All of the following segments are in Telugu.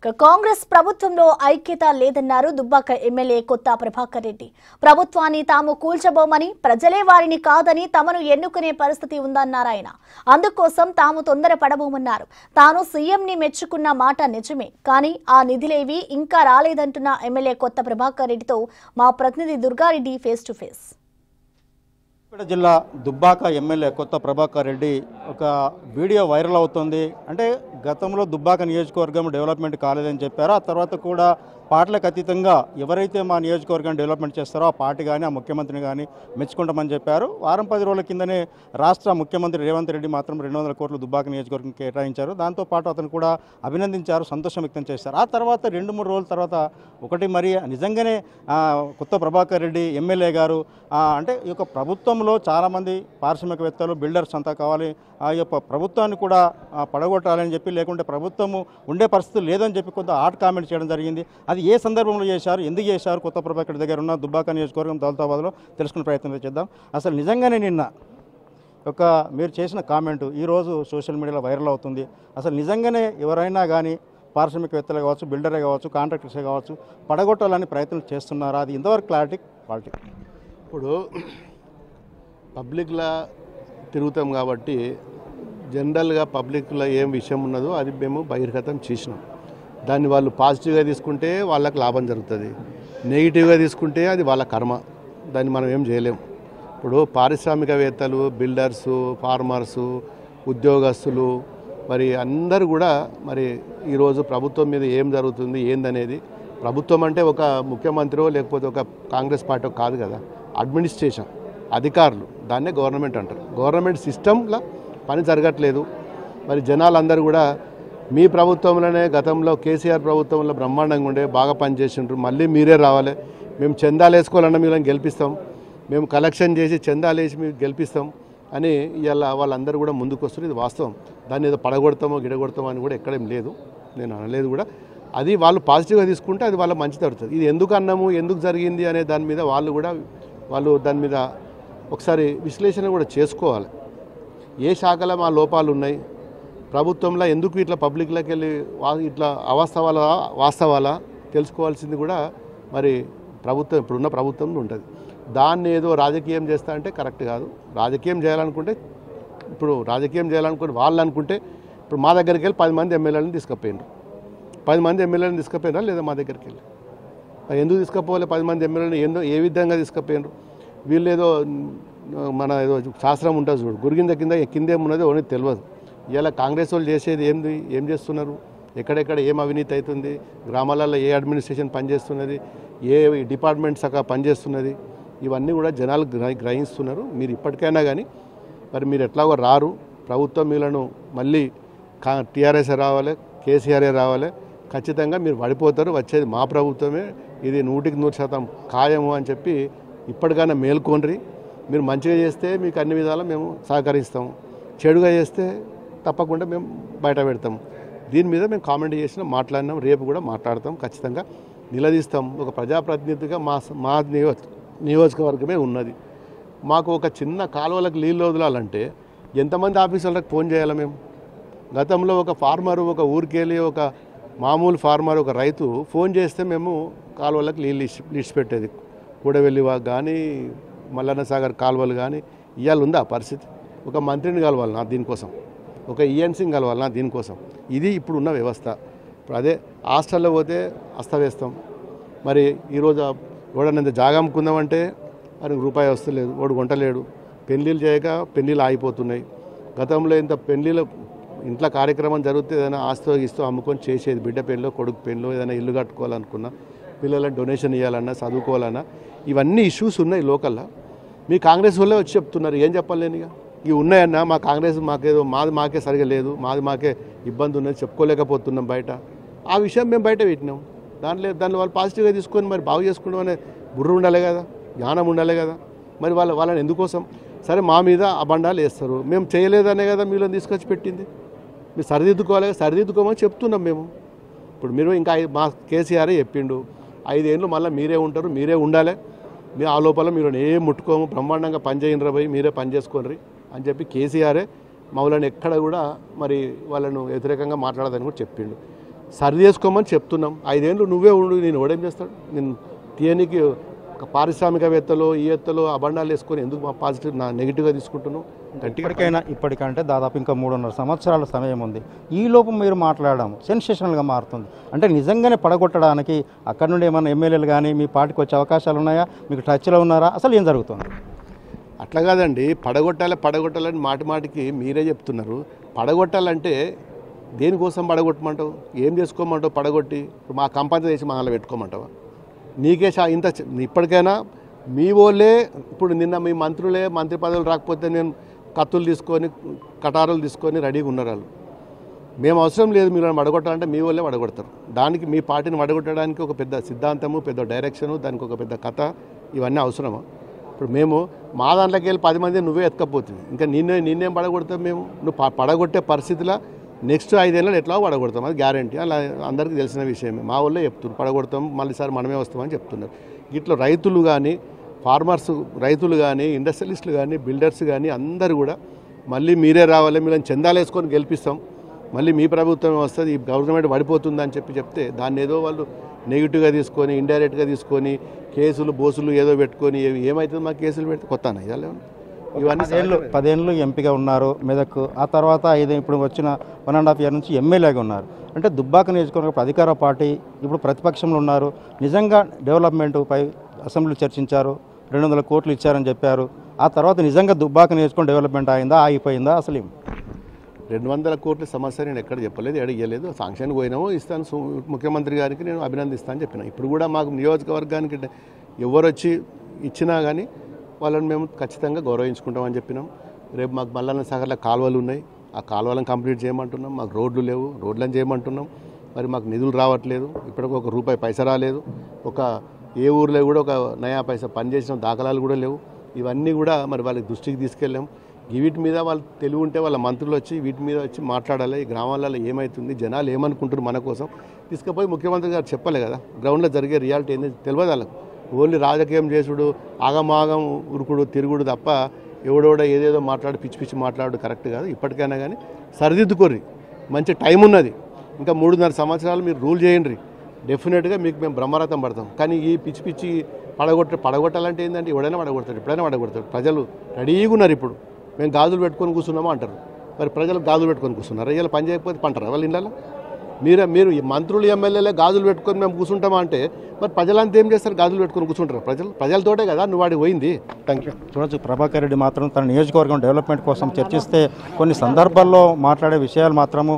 కాంగ్రెస్ ప్రభుత్వంలో ఐక్యత లేదన్నారు దుబ్బాక ఎమ్మెల్యే కొత్త ప్రభాకర్ రెడ్డి. ప్రభుత్వాన్ని తాము కూల్చబోమని, ప్రజలే వారిని కాదని తమను ఎన్నుకునే పరిస్థితి ఉందన్నారు ఆయన. అందుకోసం తాము తొందరపడబోమన్నారు. తాను సీఎంని మెచ్చుకున్న మాట నిజమే, కానీ ఆ నిధులేవి ఇంకా రాలేదంటున్న ఎమ్మెల్యే కొత్త ప్రభాకర్ రెడ్డితో మా ప్రతినిధి దుర్గారెడ్డి ఫేస్ టు ఫేస్. జిల్లా దుబ్బాక ఎమ్మెల్యే కొత్త ప్రభాకర్ రెడ్డి ఒక వీడియో వైరల్ అవుతుంది. అంటే గతంలో దుబ్బాక నియోజకవర్గం డెవలప్మెంట్ కాలేదని చెప్పారు. ఆ తర్వాత కూడా పార్టీలకు అతీతంగా ఎవరైతే మా నియోజకవర్గాన్ని డెవలప్మెంట్ చేస్తారో ఆ పార్టీ కానీ ఆ ముఖ్యమంత్రిని కానీ మెచ్చుకుంటామని చెప్పారు. వారం 10 రోజుల కిందనే రాష్ట్ర ముఖ్యమంత్రి రేవంత్ రెడ్డి మాత్రం 200 కోట్లు దుబ్బాక నియోజకవర్గం కేటాయించారు. దాంతోపాటు అతను కూడా అభినందించారు, సంతోషం వ్యక్తం చేశారు. ఆ తర్వాత 2-3 రోజుల తర్వాత మరి నిజంగానే కొత్త ప్రభాకర్ రెడ్డి ఎమ్మెల్యే గారు అంటే ఈ యొక్క ప్రభుత్వంలో చాలామంది పారిశ్రామికవేత్తలు బిల్డర్స్ అంతా కావాలి, ఆ యొక్క ప్రభుత్వాన్ని కూడా పడగొట్టాలని చెప్పి, లేకుంటే ప్రభుత్వము ఉండే పరిస్థితి లేదని చెప్పి కొంత హాట్ కామెంట్ చేయడం జరిగింది. అది ఏ సందర్భంలో చేశారు, ఎందుకు చేశారు, కొత్త ప్రభాకర్ దగ్గర ఉన్న దుబ్బాక నియోజకవర్గం దౌలతాబాద్లో తెలుసుకునే ప్రయత్నం చేద్దాం. అసలు నిజంగానే నిన్న మీరు చేసిన కామెంటు ఈరోజు సోషల్ మీడియాలో వైరల్ అవుతుంది. అసలు నిజంగానే ఎవరైనా కానీ పారిశ్రామికవేత్తలు కావచ్చు, బిల్డరే కావచ్చు, కాంట్రాక్టర్సే కావచ్చు పడగొట్టాలని ప్రయత్నం చేస్తున్నారా? అది ఇంతవరకు క్లారిటీ. ఇప్పుడు పబ్లిక్లో తిరుగుతాం కాబట్టి జనరల్గా పబ్లిక్లో ఏం విషయం ఉన్నదో అది మేము బహిర్గతం చేసినాం. దాన్ని వాళ్ళు పాజిటివ్గా తీసుకుంటే వాళ్ళకి లాభం జరుగుతుంది, నెగిటివ్గా తీసుకుంటే అది వాళ్ళ కర్మ, దాన్ని మనం ఏం చేయలేము. ఇప్పుడు పారిశ్రామికవేత్తలు, బిల్డర్సు, ఫార్మర్సు, ఉద్యోగస్తులు మరి అందరూ కూడా మరి ఈరోజు ప్రభుత్వం మీద ఏం జరుగుతుంది ఏందనేది, ప్రభుత్వం అంటే ఒక ముఖ్యమంత్రి లేకపోతే ఒక కాంగ్రెస్ పార్టీ కాదు కదా, అడ్మినిస్ట్రేషన్ అధికారులు, దాన్నే గవర్నమెంట్ అంటారు. గవర్నమెంట్ సిస్టంలో పని జరగట్లేదు. మరి జనాలందరూ కూడా మీ ప్రభుత్వంలోనే గతంలో కేసీఆర్ ప్రభుత్వంలో బ్రహ్మాండంగా ఉండే బాగా పనిచేసిండ్రు, మళ్ళీ మీరే రావాలి, మేము చందాలు వేసుకోవాలన్నా మేము గెలిపిస్తాం, మేము కలెక్షన్ చేసి చందాలు వేసి మేము గెలిపిస్తాం అని ఇలా వాళ్ళందరూ కూడా ముందుకు వస్తున్నారు. ఇది వాస్తవం. దాన్ని ఏదో పడగొడతామో గిడగొడతామో అని కూడా ఎక్కడేం లేదు, నేను అనలేదు కూడా. అది వాళ్ళు పాజిటివ్గా తీసుకుంటే అది వాళ్ళ మంచి జరుగుతుంది. ఇది ఎందుకు అన్నాము, ఎందుకు జరిగింది అనే దాని మీద వాళ్ళు దాని మీద ఒకసారి విశ్లేషణ కూడా చేసుకోవాలి. ఏ శాఖలో మా లోపాలు ఉన్నాయి, ప్రభుత్వంలో ఎందుకు ఇట్లా పబ్లిక్లోకి వెళ్ళి ఇట్లా వాస్తవాలా తెలుసుకోవాల్సింది కూడా మరి ప్రభుత్వం ఇప్పుడున్న ప్రభుత్వంలో ఉంటుంది. దాన్ని ఏదో రాజకీయం చేస్తా అంటే కరెక్ట్ కాదు. రాజకీయం చేయాలనుకుంటే వాళ్ళు అనుకుంటే ఇప్పుడు మా దగ్గరికి వెళ్ళి 10 మంది ఎమ్మెల్యేలను తీసుకుపోయినారు. 10 మంది ఎమ్మెల్యేలను తీసుకుపోయినారా లేదా? మా దగ్గరికి వెళ్ళి ఎందుకు తీసుకుపోవాలి? 10 మంది ఎమ్మెల్యేలను ఏ విధంగా తీసుకుపోయినారు? వీళ్ళు ఏదో మన ఏదో శాస్త్రం ఉంటుంది చూడు, గురిగింద కిందేమున్నదో ఓని తెలియదు. ఇలా కాంగ్రెస్ వాళ్ళు చేసేది ఏం చేస్తున్నారు, ఎక్కడెక్కడ ఏం అవినీతి అవుతుంది, గ్రామాలలో ఏ అడ్మినిస్ట్రేషన్ పనిచేస్తున్నది, ఏ డిపార్ట్మెంట్స్ అక్కడ పనిచేస్తున్నది, ఇవన్నీ కూడా జనాలు గ్రహిస్తున్నారు. మీరు ఇప్పటికైనా కానీ మరి మీరు ఎట్లాగో రారు, ప్రభుత్వం మీలను మళ్ళీ టీఆర్ఎస్ రావాలి, కేసీఆర్ఏ రావాలి, ఖచ్చితంగా మీరు పడిపోతారు, వచ్చేది మా ప్రభుత్వమే, ఇది 100% ఖాయము అని చెప్పి ఇప్పటికైనా మేల్కొండ్రి. మీరు మంచిగా చేస్తే మీకు అన్ని విధాలా మేము సహకరిస్తాము, చెడుగా చేస్తే తప్పకుండా మేము బయట పెడతాం. దీని మీద మేము కామెంట్ చేసినాం, మాట్లాడినాం, రేపు కూడా మాట్లాడతాం, ఖచ్చితంగా నిలదీస్తాం. ఒక ప్రజాప్రతినిధిగా మా నియోజకవర్గమే ఉన్నది. మాకు ఒక చిన్న కాలువలకు నీళ్ళు వదలాలంటే ఎంతమంది ఆఫీసర్లకు ఫోన్ చేయాలి మేము? గతంలో ఒక ఫార్మరు ఒక ఊరికెళ్ళి ఒక మామూలు ఫార్మర్ ఒక రైతు ఫోన్ చేస్తే మేము కాలువలకు నీళ్ళు లిస్ట్ పెట్టేది. కూడవెల్లి కానీ మల్లన్న సాగర్ కాలువలు కానీ ఇవాళ ఉందా పరిస్థితి? ఒక మంత్రిని కలవాలన్నా దీనికోసం, ఒక ఈఎన్సీని కలవాలన్నా దీనికోసం. ఇది ఇప్పుడు ఉన్న వ్యవస్థ. ఇప్పుడు అదే హాస్టల్లో పోతే అస్తవ్యస్తం. మరి ఈరోజు ఎవడన్నా జాగా అమ్ముకుందామంటే ఆయనకు రూపాయి వస్తలేదు, వాడు కొంటలేడు. పెళ్ళిళ్ళు చేయక పెళ్ళిళ్ళు ఆగిపోతున్నాయి. గతంలో ఇంత పెళ్ళిళ్ళు ఇంట్లో కార్యక్రమం జరిగితే ఏదైనా ఆస్తో ఇస్తూ అమ్ముకొని చేసేది, బిడ్డ పెళ్ళో కొడుకు పెళ్ళో ఏదైనా ఇల్లు కట్టుకోవాలనుకున్నా, పిల్లలకు డొనేషన్ ఇవ్వాలన్నా, చదువుకోవాలన్నా, ఇవన్నీ ఇష్యూస్ ఉన్నాయి లోకల్లో. మీ కాంగ్రెస్ వాళ్ళే వచ్చి చెప్తున్నారు, ఏం చెప్పలేనిగా ఇవి ఉన్నాయన్నా, మా కాంగ్రెస్ మాకే సరిగా లేదు, మాకే ఇబ్బంది ఉన్నది, చెప్పుకోలేకపోతున్నాం బయట. ఆ విషయం మేము బయట పెట్టినాం. దాన్ని వాళ్ళు పాజిటివ్గా తీసుకొని మరి బాగు చేసుకుంటాం అనే బుర్ర ఉండాలి కదా, జ్ఞానం ఉండాలి కదా. మరి వాళ్ళని ఎందుకోసం సరే మా మీద అబండాలు వేస్తారు, మేము చేయలేదనే కదా మీలో తీసుకొచ్చి పెట్టింది. మీరు సరిదిద్దుకోమని చెప్తున్నాం మేము. ఇప్పుడు మీరు ఇంకా మా కేసీఆర్ చెప్పిండు 5 ఏళ్ళు మళ్ళీ మీరే ఉంటారు, మీరే ఉండాలి, మీ ఆ లోపల మీరు ఏం ముట్టుకోము, బ్రహ్మాండంగా పని చేయండి పోయి, మీరే పని చేసుకోండి అని చెప్పి కేసీఆరే మమ్మల్ని ఎక్కడ కూడా మరి వాళ్ళను వ్యతిరేకంగా మాట్లాడదని కూడా చెప్పిండు. సరి చేసుకోమని చెప్తున్నాం. 5 ఏళ్ళు నువ్వే ఉండు, నేను ఓడేం చేస్తాడు? నేను తీయనికి ఒక పారిశ్రామికవేత్తలు ఈవేత్తలు అబండాలు వేసుకొని ఎందుకు మా పాజిటివ్ నెగిటివ్గా తీసుకుంటున్నాను? ఇప్పటికంటే దాదాపు ఇంకా 3.5 సంవత్సరాల సమయం ఉంది. ఈ లోపు మీరు మాట్లాడడం సెన్సేషనల్గా మారుతుంది. అంటే నిజంగానే పడగొట్టడానికి అక్కడ నుండి ఏమైనా ఎమ్మెల్యేలు కానీ మీ పార్టీకి వచ్చే అవకాశాలు ఉన్నాయా? మీకు టచ్లో ఉన్నారా? అసలు ఏం జరుగుతుంది? అట్లా కాదండి, పడగొట్టాలని మాటికి మీరే చెప్తున్నారు. పడగొట్టాలంటే దేనికోసం పడగొట్టమంటావు? ఏం చేసుకోమంటావు? పడగొట్టి మా కంపెనీ చేసి మహాలు పెట్టుకోమంటావా? నీకే ఇంత ఇప్పటికైనా మీ వాళ్ళే ఇప్పుడు నిన్న మీ మంత్రి పదవులు రాకపోతే నేను కత్తులు తీసుకొని కటారులు తీసుకొని రెడీగా ఉన్నారు వాళ్ళు. మేము అవసరం లేదు, మీరు వడగొట్టాలంటే మీ వాళ్ళే వడగొడతారు. దానికి మీ పార్టీని వడగొట్టడానికి ఒక పెద్ద సిద్ధాంతము, పెద్ద డైరెక్షను, దానికి ఒక పెద్ద కథ, ఇవన్నీ అవసరమా? ఇప్పుడు మేము మా దాంట్లోకి వెళ్ళి 10 మంది నువ్వే ఎత్తుకపోతుంది, ఇంకా నిన్నేం పడగొడతాం? మేము నువ్వు పడగొట్టే పరిస్థితిలో నెక్స్ట్ 5 ఏళ్ళు ఎట్లా పడగొడతాం, అది గ్యారంటీ. అలా అందరికీ తెలిసిన విషయమే. మా వాళ్ళే చెప్తున్నారు పడగొడతాం, మళ్ళీసారి మనమే వస్తామని చెప్తున్నారు. ఇట్లా రైతులు కానీ రైతులు కానీ ఇండస్ట్రియలిస్టులు కానీ బిల్డర్స్ కానీ అందరూ కూడా మళ్ళీ మీరే రావాలి, మీరని చందాలు వేసుకొని గెలిపిస్తాం, మళ్ళీ మీ ప్రభుత్వమే వస్తుంది, ఈ గవర్నమెంట్ పడిపోతుందని చెప్తే దాన్ని ఏదో వాళ్ళు నెగిటివ్గా తీసుకొని ఇండైరెక్ట్గా తీసుకొని కేసులు బోసులు ఏదో పెట్టుకొని ఏమవుతుంది? మా కేసులు పెడితే కొత్తనా ఇవాళ? ఇవన్నీ 10 ఏళ్ళు ఎంపీగా ఉన్నారు మెదక్. ఆ తర్వాత ఇప్పుడు వచ్చిన 1.5 year నుంచి ఎమ్మెల్యేగా ఉన్నారు. అంటే దుబ్బాక నియోజకవర్గం అధికార పార్టీ ఇప్పుడు ప్రతిపక్షంలో ఉన్నారు. నిజంగా డెవలప్మెంట్పై అసెంబ్లీ చర్చించారు, 200 కోట్లు ఇచ్చారని చెప్పారు. ఆ తర్వాత నిజంగా దుబ్బాక నియోజకవర్గం డెవలప్మెంట్ అయిందా, ఆగిపోయిందా? అసలు 200 కోట్ల సమస్య నేను ఎక్కడ చెప్పలేదు, అడిగలేదు. శాంక్షన్ పోయినామో ఇస్తాను, ముఖ్యమంత్రి గారికి నేను అభినందిస్తాను చెప్పిన. ఇప్పుడు కూడా మాకు నియోజకవర్గానికి ఎవరు వచ్చి ఇచ్చినా కానీ వాళ్ళని మేము ఖచ్చితంగా గౌరవించుకుంటామని చెప్పినాం. రేపు మాకు మల్లన్న సాగర్లో కాలువలు ఉన్నాయి, ఆ కాలువలను కంప్లీట్ చేయమంటున్నాం. మాకు రోడ్లు లేవు, రోడ్లను చేయమంటున్నాం. మరి మాకు నిధులు రావట్లేదు, ఇప్పటికి ఒక రూపాయి పైసా రాలేదు. ఏ ఊర్లో కూడా ఒక నయా పైసా పనిచేసిన దాఖలాలు కూడా లేవు. ఇవన్నీ కూడా మరి వాళ్ళకి దృష్టికి తీసుకెళ్ళాం. వీటి మీద వాళ్ళు తెలివి ఉంటే వాళ్ళ మంత్రులు వచ్చి వీటి మీద వచ్చి మాట్లాడాలి. ఈ గ్రామాలలో ఏమవుతుంది, జనాలు ఏమనుకుంటారు మన కోసం తీసుకుపోయి ముఖ్యమంత్రి గారు చెప్పలే కదా. గ్రౌండ్లో జరిగే రియాలిటీ ఏంది తెలియదు వాళ్ళకు. ఓన్లీ రాజకీయం చేసుడు, ఆగమాగం ఉరుకుడు తిరుగుడు తప్ప ఎవడోడ ఏదేదో మాట్లాడు పిచ్చి మాట్లాడు కరెక్ట్ కాదు. ఇప్పటికైనా కానీ సరిదిద్దుకోర్రి, మంచి టైం ఉన్నది. ఇంకా 3.5 సంవత్సరాలు మీరు రూల్ చేయండి, డెఫినెట్గా మీకు మేము బ్రహ్మరథం పడతాం. కానీ ఈ పిచ్చి పడగొట్టాలంటే ఏంటంటే ఎవడైనా పడగొడతాడు, ఎప్పుడైనా పడగొడతాడు. ప్రజలు రెడీగా ఉన్నారు. ఇప్పుడు మేము గాజులు పెట్టుకొని కూర్చున్నామా అంటారు. మరి ప్రజలు గాజులు పెట్టుకొని కూర్చున్నారు. ఇలా పని చేయకపోతే పంటారా వాళ్ళ ఇళ్ళలో? మీరు మంత్రులు ఎమ్మెల్యేలే గాజులు పెట్టుకొని మేము కూర్చుంటామా అంటే మరి ప్రజలంతా ఏం చేస్తారు? గాజులు పెట్టుకొని కూర్చుంటారు. ప్రజలతోటే కదా నువ్వు వాడికి పోయింది. Thank you. చూడొచ్చు, ప్రభాకర్ రెడ్డి మాత్రం తన నియోజకవర్గం డెవలప్మెంట్ కోసం చర్చిస్తే కొన్ని సందర్భాల్లో మాట్లాడే విషయాలు మాత్రము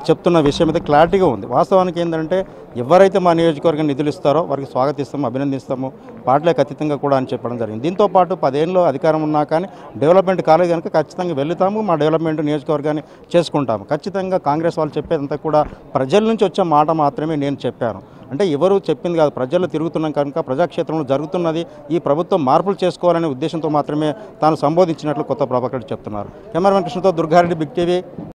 చెప్తున్న విషయం అయితే క్లారిటీగా ఉంది. వాస్తవానికి ఏంటంటే ఎవరైతే మా నియోజకవర్గం నిధులు ఇస్తారో వారికి స్వాగతిస్తాము, అభినందిస్తాము, పార్టీలకు అతీతంగా కూడా అని చెప్పడం జరిగింది. దీంతోపాటు 10 ఏళ్ళు అధికారం ఉన్నా కానీ డెవలప్మెంట్ కాలేదు కనుక ఖచ్చితంగా వెళ్తాము, మా డెవలప్మెంట్ నియోజకవర్గాన్ని చేసుకుంటాము. ఖచ్చితంగా కాంగ్రెస్ వాళ్ళు చెప్పేదంతా కూడా ప్రజల నుంచి వచ్చే మాట మాత్రమే నేను చెప్పాను. అంటే ఎవరు చెప్పింది కాదు, ప్రజల్లో తిరుగుతున్నాం కనుక ప్రజాక్షేత్రంలో జరుగుతున్నది, ఈ ప్రభుత్వం మార్పులు చేసుకోవాలనే ఉద్దేశంతో మాత్రమే తాను సంబోధించినట్లు కొత్త ప్రభాకర్ రెడ్డి చెప్తున్నారు. కెమెరామెన్ కృష్ణతో దుర్గారెడ్డి, బిగ్ టీవీ.